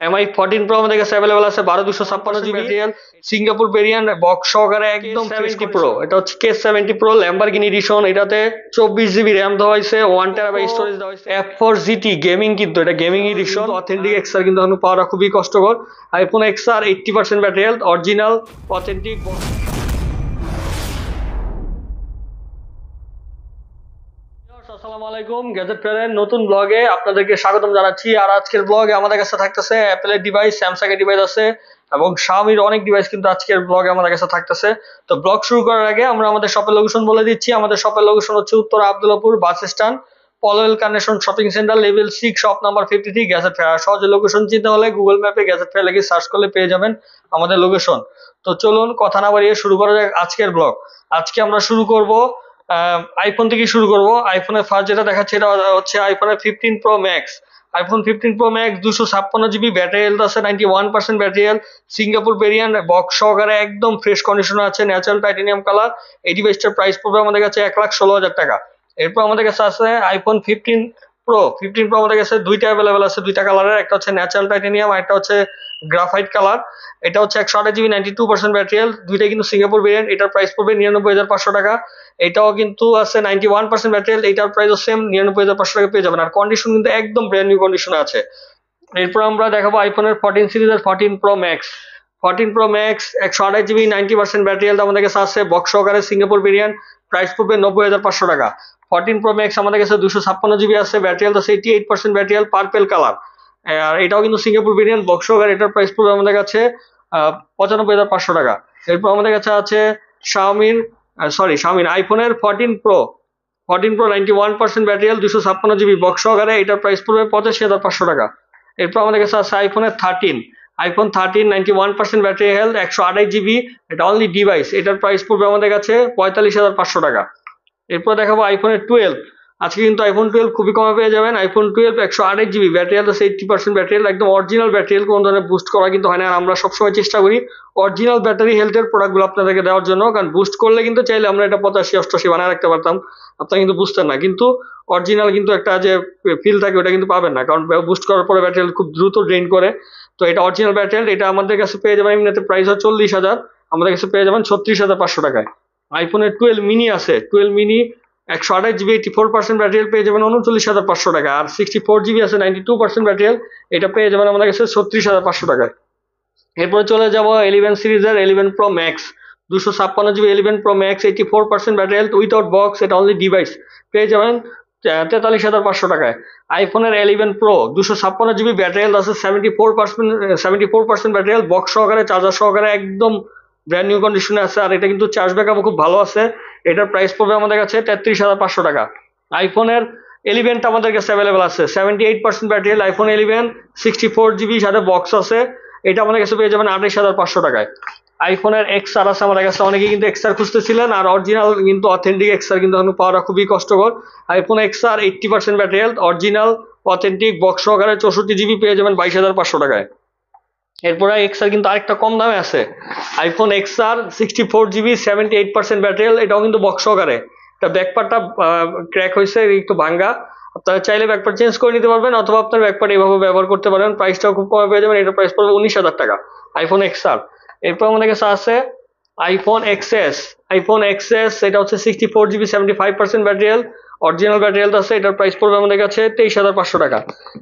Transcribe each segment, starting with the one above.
MI 14 Pro আমাদের কাছে available আছে 12 256 GB battery, Singapore variant box সহকারে একদম 70 প্রো। এটা হচ্ছে K70 Pro ল্যাম্বরগিনি এডিশন। এটাতে 24 GB র্যাম দেওয়া হয়েছে, 1TB স্টোরেজ দেওয়া হয়েছে। F4 GT গেমিং, কিন্তু এটা গেমিং এডিশন। অথেন্টিক এক্সআর কিন্তু এখন পাওয়াটা খুবই কষ্টকর। IPhone XR 80% battery health, original authentic. আসসালামু আলাইকুম, গ্যাজেট ফেয়ারের নতুন ব্লগে আপনাদেরকে স্বাগতম জানাচ্ছি। আর আজকের ব্লগে আমাদের কাছে থাকতেছে অ্যাপেলের ডিভাইস, স্যামসাং এর ডিভাইস আছে এবং শাওমির অনেক ডিভাইস কিন্তু আজকের ব্লগে আমাদের কাছে থাকতেছে। তো ব্লগ শুরু করার আগে আমরা আমাদের শপের লোকেশন বলে দিচ্ছি। আমাদের শপের লোকেশন হচ্ছে Uttara Abdullahpur bus stand, Polwel carnation shopping centre, level 6, shop number 53, gadget fair. সহজে লোকেশন চিনতে হলে গুগল ম্যাপে গ্যাজেট ফেয়ার লিখে সার্চ করলে পেয়ে যাবেন আমাদের লোকেশন। তো চলুন কথা না বাড়িয়ে শুরু করা যাক আজকের ব্লগ। আজকে আমরা শুরু করব আইফোন থেকে শুরু করব। আইফোনের ফার্স্ট যেটা দেখাচ্ছে এটা হচ্ছে আইফোনের 15 pro max. IPhone 15 pro max 256 GB battery health আছে, 91% battery health, Singapore variant box সহকারে একদম ফ্রেশ কন্ডিশনে আছে, ন্যাচারাল টাইটেনিয়াম কালার। এই ডিভাইসটার প্রাইস পড়বে আমাদের কাছে 1,16,000 টাকা। এরপর আমাদের কাছে আছে আইফোন 15 প্রো আমাদের কাছে দুইটা অ্যাভেলেবেল আছে, দুইটা কালারের। একটা হচ্ছে ন্যাচারাল টাইটেনিয়াম আর একটা হচ্ছে গ্রাফাইট কালার। এটা হচ্ছে 128 GB 92% ব্যাটারি হেলথ, দুইটাই কিন্তু সিঙ্গাপুর ভেরিয়েন্ট। এটার প্রাইস পড়বে 99,500 টাকা। এটাও কিন্তু আছে 91% ব্যাটারি হেলথ, এটার প্রাইসও সেম 99,500 টাকা পেয়ে যাবেন। আর কন্ডিশন কিন্তু একদম ব্র্যান্ড নিউ কন্ডিশনে আছে। এরপর আমরা দেখাবো আইফোনের 14 সিরিজের 14 pro max. 14 pro max 128 GB 90% battery health আমাদের কাছে আছে, বক্স সহকারে সিঙ্গাপুর ভেরিয়েন্ট। প্রাইস পড়বে 90,500 টাকা। 14 প্রো ম্যাক্স আমাদের কাছে 256 GB আছে, ব্যাটারি হেলথ আছে 88% ব্যাটারি হেলথ, পার্পেল কালার। আর এটাও কিন্তু সিঙ্গাপুর ভেরিয়েন্ট বক্স সহকারে। এটার প্রাইস পড়বে আমাদের কাছে 95,500 টাকা। এরপর আমাদের কাছে আছে শাওমির শাওমির আইফোনের 14 pro 91% battery health, 256 GB box সহকারে। এটার প্রাইস পড়বে 85,500 টাকা। এরপর আমাদের কাছে আছে আইফোনের 13, আইফোন 13 91% ব্যাটারি হেলথ, 128 GB। এটা অনলি ডিভাইস, এটার প্রাইস পড়বে আমাদের কাছে 45,500 টাকা। এরপর দেখাবো আইফোনের 12। আজকে কিন্তু আইফোন 12 খুবই কমে পেয়ে যাবেন। আইফোন 12 128 GB ব্যাটারি হেলথ আছে, 80% ব্যাটারি হেলথ, একদম অরিজিনাল ব্যাটারি হেলথ, কোনো ধরনের বুস্ট করা কিন্তু হয় না। আর আমরা সবসময় চেষ্টা করি অরিজিনাল ব্যাটারি হেলথের প্রোডাক্টগুলো আপনাদেরকে দেওয়ার জন্য, কারণ বুস্ট করলে কিন্তু চাইলে আমরা এটা 85-88 বানায় রাখতে পারতাম, আপনারা কিন্তু বুঝতেন না। কিন্তু অরিজিনাল কিন্তু একটা যে ফিল থাকে ওটা কিন্তু পাবেন না, কারণ বুস্ট করার পরে ব্যাটারি হেলথ খুব দ্রুত ড্রেন করে। তো এটা অরিজিনাল ব্যাটারি হেলথ, এটা আমাদের কাছে পেয়ে যাবেন এমনিতে প্রাইস হয় 40,000, আমাদের কাছে পেয়ে যাবেন 36,500 টাকায়। আইফোনের 12 মিনি আছে, 12 মিনি 128 GB 84% ব্যাটারি হেলথ পেয়ে যাবেন 39,500 টাকা। আর 64 GB আছে 92% ব্যাটারি হেলথ, এটা পেয়ে যাবেন আমাদের কাছে 36,500 টাকায়। এরপরে চলে যাব 11 সিরিজের 11 pro max. 256 GB 11 pro max 84% battery health without box, এটা অনলি ডিভাইস, পেয়ে যাবেন 43,500 টাকায়। আইফোনের 11 প্রো 256 GB ব্যাটারি হেলথ আছে, 74% ব্যাটারি হেলথ, বক্স সহকারে চার্জার সহকারে একদম ব্র্যান্ড নিউ কন্ডিশনে আছে। আর এটা কিন্তু চার্জ ব্যাকআপ খুব ভালো আছে। এটার প্রাইস পড়বে আমাদের কাছে 33,500 টাকা। আইফোনের 11টা আমাদের কাছে অ্যাভেলেবেল আছে, 78% ব্যাটারি হেলথ, আইফোন 11 64 GB সাথে বক্স আছে। এটা আমাদের কাছে পেয়ে যাবেন 28,500 টাকায়। আইফোনের এক্সআর আছে আমাদের কাছে, অনেকেই কিন্তু এক্সআর খুঁজতেছিলেন, আর অরিজিনাল কিন্তু অথেন্টিক এক্সআর কিন্তু এখন পাওয়াটা খুবই কষ্টকর। IPhone XR 80% battery health, original authentic box সহকারে 64 GB পেয়ে যাবেন 22,500 টাকায়। এরপরে এক্সআর কিন্তু আরেকটা কম দামে আছে, iPhone XR 64 GB 78% battery health, এটাও কিন্তু বক্স সহকারে। এটা ব্যাকপার্টটা ক্র্যাক হয়েছে, একটু ভাঙ্গা। আপনারা চাইলে ব্যাকপার্ট চেঞ্জ করে নিতে পারবেন, অথবা আপনার ব্যাকপার্ট এইভাবে ব্যবহার করতে পারেন। প্রাইসটাও খুব কমে পেয়ে যাবেন, এটার প্রাইস পড়বে 19,000 টাকা আইফোন এক্সআর। এরপর আমাদের কাছে আছে আইফোন এক্সএস। আইফোন এক্সএস এটা হচ্ছে 64 GB 75% battery health, original battery health আছে। এটার প্রাইস পড়বে আমাদের কাছে 23,500 টাকা।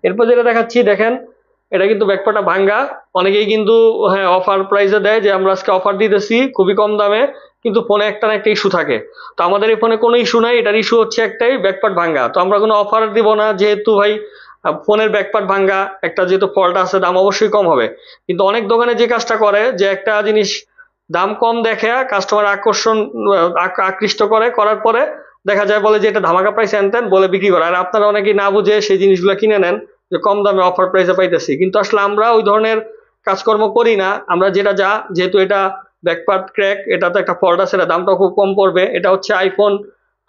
এরপর যেটা দেখাচ্ছি দেখেন, এটা কিন্তু ব্যাকপার্টটা ভাঙ্গা। অনেকেই কিন্তু হ্যাঁ অফার প্রাইসে দেয় যে আমরা আজকে অফার দিতেছি খুবই কম দামে, কিন্তু ফোনে একটা না একটা ইস্যু থাকে। তো আমাদের এই ফোনে কোনো ইস্যু নাই, এটার ইস্যু হচ্ছে একটাই, ব্যাকপার্ট ভাঙ্গা। তো আমরা কোনো অফার দিব না, যেহেতু ভাই ফোনের ব্যাকপার্ট ভাঙ্গা একটা যেহেতু ফল্ট আছে, দাম অবশ্যই কম হবে। কিন্তু অনেক দোকানে যে কাজটা করে, যে একটা জিনিস দাম কম দেখে কাস্টমার আকৃষ্ট করার পরে দেখা যায় বলে যে এটা ধামাকা প্রাইস আনতেন বলে বিক্রি করে। আর আপনারা অনেকেই না বুঝে সেই জিনিসগুলো কিনে নেন যে কম দামে অফার প্রাইসে পাইতেছি, কিন্তু আসলে আমরা ওই ধরনের কাজকর্ম করি না। আমরা যেহেতু এটা ব্যাকপার্ট ক্র্যাক, এটা তো একটা ফল্ট আছে, এটা দামটাও খুব কম পড়বে। এটা হচ্ছে আইফোন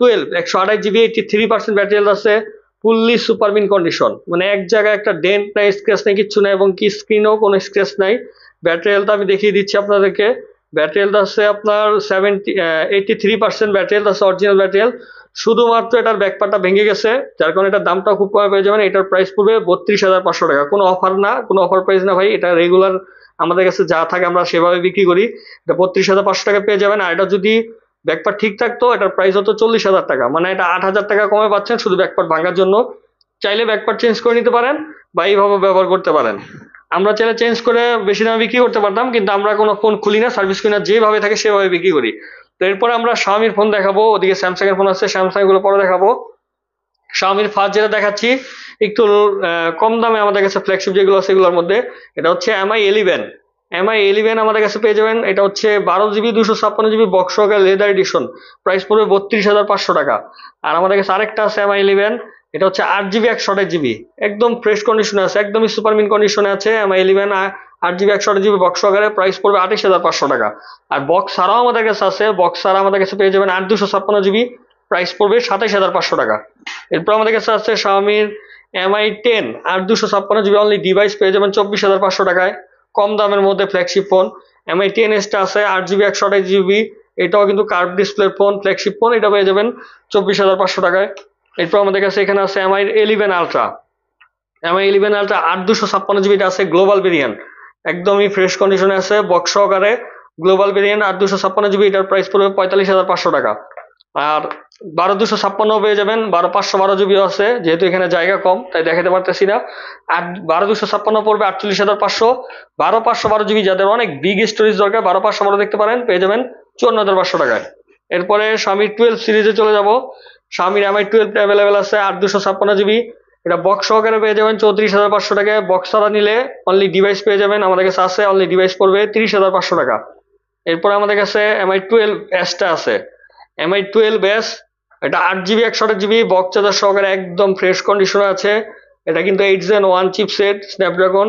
12 128 GB 83% ব্যাটারি হেলথ আছে, ফুললি সুপার মিন কন্ডিশন, মানে এক জায়গায় একটা ডেন্ট নাই, স্ক্র্যাচ নাই, কিচ্ছু নাই, এবং কি স্ক্রিনও কোনো স্ক্র্যাচ নাই। ব্যাটারি হেলথ আমি দেখিয়ে দিচ্ছি আপনাদেরকে। ব্যাটারি হেলথ আছে আপনার 83% ব্যাটারি হেলথ আছে, অরিজিনাল ব্যাটারি হেলথ, শুধুমাত্র এটার ব্যাকপার্টটা ভেঙে গেছে, যার কারণে এটার দামটা খুব কমে পেয়ে যাবেন। এটার প্রাইস পড়বে 32,500 টাকা। কোনো অফার না, কোনো অফার প্রাইস না ভাই, এটা রেগুলার আমাদের কাছে যা থাকে আমরা সেভাবে বিক্রি করি। এটা 32,500 টাকা পেয়ে যাবেন। আর এটা যদি ব্যাকপার্ট ঠিক থাকতো এটার প্রাইস হতো 40,000 টাকা, মানে এটা 8,000 টাকা কমে পাচ্ছেন শুধু ব্যাকপার্ট ভাঙার জন্য। চাইলে ব্যাকপার্ট চেঞ্জ করে নিতে পারেন বা এইভাবে ব্যবহার করতে পারেন। আমরা চাইলে চেঞ্জ করে বেশি দামে বিক্রি করতে পারতাম, কিন্তু আমরা কোনো ফোন খুলি না, সার্ভিস করি না, যেভাবে থাকে সেভাবে বিক্রি করি। তো এরপরে আমরা Xiaomi ফোন দেখাবো, ওদিকে স্যামসাং এর ফোন আছে, স্যামসাং গুলো পরে দেখাবো। Xiaomi ফার্স্ট যেটা দেখাচ্ছি একটু কম দামে আমাদের কাছে ফ্ল্যাগশিপ যেগুলো আছে সেগুলোর মধ্যে, এটা হচ্ছে MI11। MI11 আমাদের কাছে পেয়ে যাবেন। এটা হচ্ছে 12GB 256GB বক্স সহকারে লেদার এডিশন, প্রাইস পড়বে 32,500 টাকা। আর আমাদের কাছে আরেকটা আছে MI11, এটা হচ্ছে 8GB 128GB, একদম ফ্রেশ কন্ডিশনে আছে, একদমই সুপার মিন কন্ডিশনে আছে। MI11 8GB 128GB বক্স সহকারে, প্রাইস পড়বে 28,500 টাকা। আর বক্স ছাড়াও আমাদের কাছে আছে, বক্স ছাড়া আমাদের কাছে পেয়ে যাবেন 8/256GB, প্রাইস পড়বে 27,500 টাকা। এরপর আমাদের কাছে আছে Xiaomi MI10 8/256GB only device, পেয়ে যাবেন 24,500 টাকায়, কম দামের মধ্যে ফ্ল্যাগশিপ ফোন। MI10s টা আছে 8GB 128GB, এটাও কিন্তু curve display phone, flagship phone, এটা পেয়ে যাবেন 24,500 টাকায়। এরপর আমাদের কাছে এখানে আছে MI11 ultra. MI11 ultra 8/256GB আছে গ্লোবাল ভেরিয়েন্ট, একদমই ফ্রেশ কন্ডিশনে আছে, বক্স সহকারে গ্লোবাল ভেরিয়েন্ট 8/256GB, এটার প্রাইস পড়বে 45,500 টাকা। আর 12/256 পেয়ে যাবেন, 12/512GB আছে, যেহেতু এখানে জায়গা কম তাই দেখাতে পারতেছি না। আর 12/256 পড়বে 48,500। 12/512GB যাদের অনেক বিগ স্টোরেজ দরকার 12/512 দেখতে পারেন, পেয়ে যাবেন 54,500 টাকায়। এরপরে Xiaomi 12 সিরিজে চলে যাব। Xiaomi MI12 অ্যাভেলেবেল আছে 8/256GB, এটা বক্স সহকারে পেয়ে যাবেন 34,500 টাকায়। বক্স ছাড়া নিলে অনলি ডিভাইস পেয়ে যাবেন, আমাদের কাছে আছে অনলি ডিভাইস পড়বে 30,500 টাকা। এরপর আমাদের কাছে MI12s টা আছে। MI12s এটা 8GB 128GB বক্স চার্জার সহকারে, একদম ফ্রেশ কন্ডিশনে আছে। এটা কিন্তু 8 Gen 1 চিপসেট স্ন্যাপড্রাগন।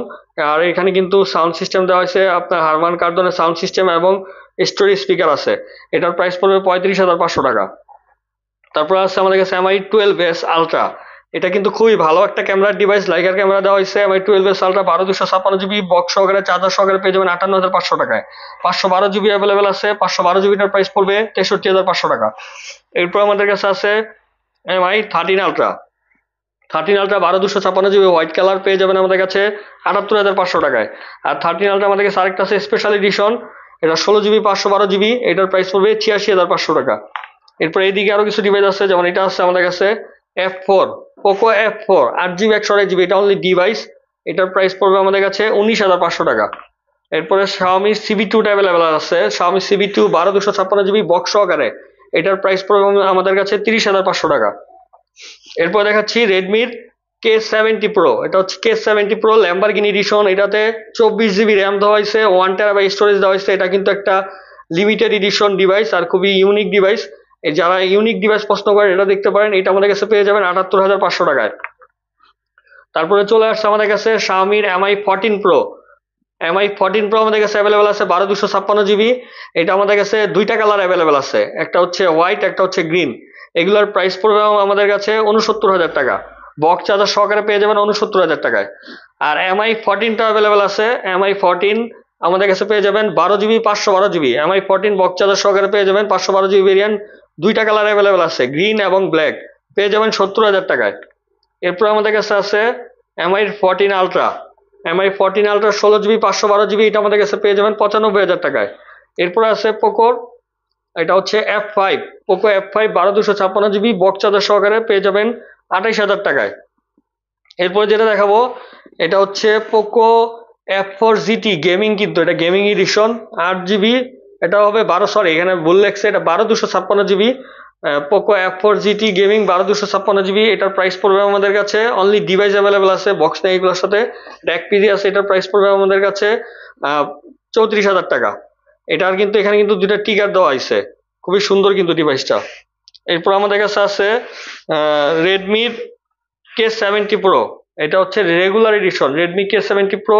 আর এখানে কিন্তু সাউন্ড সিস্টেম দেওয়া হয়েছে আপনার হারমান কার্ডনের সাউন্ড সিস্টেম এবং স্টোরেজ স্পিকার আছে। এটার প্রাইস পড়বে 35,500 টাকা। তারপর আছে আমাদের কাছে MI12s আলট্রা, এটা কিন্তু খুবই ভালো একটা ক্যামেরার ডিভাইস, লাইকার ক্যামেরা দেওয়া হয়েছে। MI12s আলট্রা 12/256GB বক্স সহকারে চার্জার সহকারে পেয়ে যাবেন 58,500 টাকায়। 512GB অ্যাভেলেবেল আছে, 512GBটার প্রাইস পড়বে 63,500 টাকা। এরপর আমাদের কাছে আছে MI13 ultra. 13 ultra 12/256GB white colour, পেয়ে যাবেন আমাদের কাছে 78,500 টাকায়। আর 13 আলট্রা আমাদের কাছে আরেকটা আছে স্পেশাল এডিশন, এটা 16GB 512GB, এটার প্রাইস পড়বে 86,500 টাকা। এরপর এইদিকে আরো কিছু ডিভাইস আছে, যেমন এটা আছে আমাদের কাছে F4, Poco F4 8GB 128GB, এটা অনলি ডিভাইস, এটার প্রাইস পড়বে আমাদের কাছে 19,500 টাকা। এরপরে Xiaomi CB2 টা অ্যাভেলেবেল আছে, Xiaomi CB2 12/256GB বক্স সহকারে, এটার প্রাইস পড়বে আমাদের কাছে 30,500 টাকা। এরপর দেখাচ্ছি রেডমির K70 Pro, এটা হচ্ছে K70 Pro ল্যাম্বরগিনি এডিশন, এটাতে 24GB র্যাম দেওয়া হয়েছে, 1TB স্টোরেজ দেওয়া হয়েছে। এটা কিন্তু একটা লিমিটেড এডিশন ডিভাইস আর খুবই ইউনিক ডিভাইস। যারা ইউনিক ডিভাইস পছন্দ করেন এটা দেখতে পারেন, এটা আমাদের কাছে পেয়ে যাবেন 78,500 টাকায়। তারপরে চলে আসছে আমাদের কাছে Xiaomi MI14 Pro। MI14 Pro আমাদের কাছে অ্যাভেলেবেল আছে 12/256GB, এটা আমাদের কাছে দুইটা কালার অ্যাভেলেবেল আছে, একটা হচ্ছে হোয়াইট একটা হচ্ছে গ্রিন। এগুলোর প্রাইস পড়বে আমাদের কাছে 69,000 টাকা, বক্স চার্জার সহকারে পেয়ে যাবেন 69,000 টাকায়। আর MI14 টা অ্যাভেলেবেল আছে, MI14 আমাদের কাছে পেয়ে যাবেন 12GB 512GB, MI14 box charger সহকারে পেয়ে যাবেন 512GB ভেরিয়েন্ট, দুইটা কালার অ্যাভেলেবেল আছে গ্রিন এবং ব্ল্যাক, পেয়ে যাবেন 70,000 টাকায়। এরপর আমাদের কাছে আছে MI14 ultra. MI14 ultra 16GB 512GB, এটা আমাদের কাছে পেয়ে যাবেন 95,000 টাকায়। এরপর আছে পোকোর, এটা হচ্ছে F5, Poco F5 12/256GB box charger সহকারে, পেয়ে যাবেন 28,000 টাকায়। এরপরে যেটা দেখাবো এটা হচ্ছে পোকো F4 GT গেমিং, কিন্তু এটা গেমিং এডিশন 8GB, এটা হবে এখানে ভুল লেখছে, এটা 12/256GB Poco F4 GT gaming 12/256GB, এটার প্রাইস পড়বে আমাদের কাছে, অনলি ডিভাইস অ্যাভেলেবেল আছে, বক্স নেই এগুলোর সাথে, ড্যাক পিজি আছে, এটার প্রাইস পড়বে আমাদের কাছে 34,000 টাকা। এটার কিন্তু এখানে কিন্তু দুইটা টিকার দেওয়া হয়েছে, খুবই সুন্দর কিন্তু ডিভাইসটা। এরপর আমাদের কাছে আছে রেডমির K70 Pro, এটা হচ্ছে regular edition Redmi K70 Pro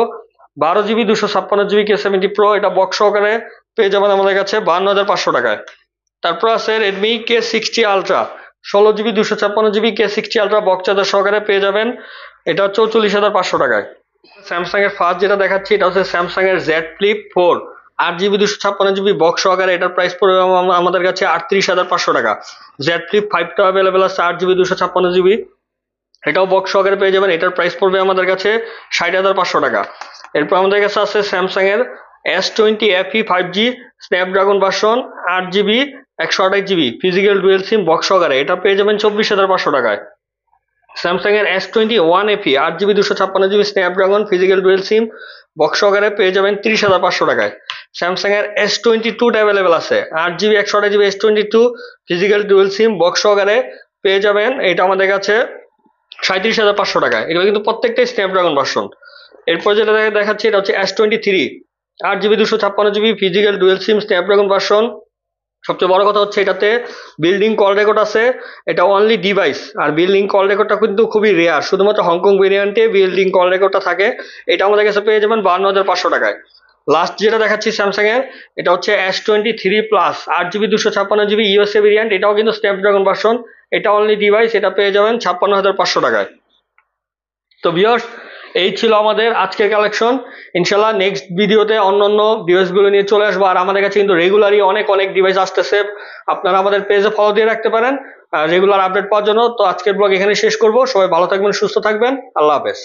12GB 256GB K70 Pro, এটা বক্স সহকারে পেয়ে যাবেন আমাদের কাছে 52,500 টাকায়। তারপর আছে Redmi K60 Ultra 16GB 256GB K60 Ultra box charger সহকারে, পেয়ে যাবেন এটা 44,500 টাকায়। স্যামসাং এর ফার্স্ট যেটা দেখাচ্ছি এটা হচ্ছে স্যামসাং এর Z Flip 4 8GB 256GB box সহকারে, এটার প্রাইস পড়বে আমাদের কাছে 38,500 টাকা। জেড ফ্লিপ 5টা অ্যাভেলেবেল আছে 8GB 256GB, এটাও বক্স সহকারে পেয়ে যাবেন। এটার প্রাইস পড়বে আমাদের কাছে 60,500 টাকা। এরপর আমাদের কাছে আছে স্যামসাং এর S20 FE 5G Snapdragon version 8GB 128GB physical dual SIM box সহকারে, এটা পেয়ে যাবেন 24,500 টাকায়। স্যামসাং এর S20 1FE 8GB 256GB Snapdragon physical dual SIM box সহকারে পেয়ে যাবেন 30,500 টাকায়। স্যামসাং এর S22 অ্যাভেলেবেল আছে 8GB 128GB S22 physical dual SIM box সহকারে পেয়ে যাবেন, এটা আমাদের কাছে 37,500 টাকায়। এগুলো কিন্তু প্রত্যেকটাই স্ন্যাপড্রাগন ভার্সন। এরপর যেটা দেখাচ্ছি এটা হচ্ছে S23 8GB 256GB physical dual সিম স্ন্যাপড্রাগন ভার্সন। সবচেয়ে বড় কথা হচ্ছে এটাতে বিল্ডিং কল রেকর্ড আছে, এটা অনলি ডিভাইস। আর বিল্ডিং কল রেকর্ডটা কিন্তু খুবই রেয়ার, শুধুমাত্র হংকং ভেরিয়েন্টে বিল্ডিং কল রেকর্ডটা থাকে। এটা আমাদের কাছে পেয়ে যাবেন 52,500 টাকায়। লাস্ট যেটা দেখাচ্ছি স্যামসাং এর, এটা হচ্ছে S23 plus 8GB 256GB USA variant, এটাও কিন্তু স্ন্যাপড্রাগন ভার্সন, এটা অনলি ডিভাইস, এটা পেয়ে যাবেন 56,500 টাকায়। তো ভিউয়ার্স, এই ছিল আমাদের আজকের কালেকশন। ইনশাল্লাহ নেক্সট ভিডিওতে অন্যান্য ডিভাইসগুলো নিয়ে চলে আসবো। আর আমাদের কাছে কিন্তু রেগুলারই অনেক অনেক ডিভাইস আসতেছে, আপনারা আমাদের পেজে ফলো দিয়ে রাখতে পারেন রেগুলার আপডেট পাওয়ার জন্য। তো আজকের ব্লগ এখানে শেষ করব, সবাই ভালো থাকবেন, সুস্থ থাকবেন, আল্লাহ হাফেজ।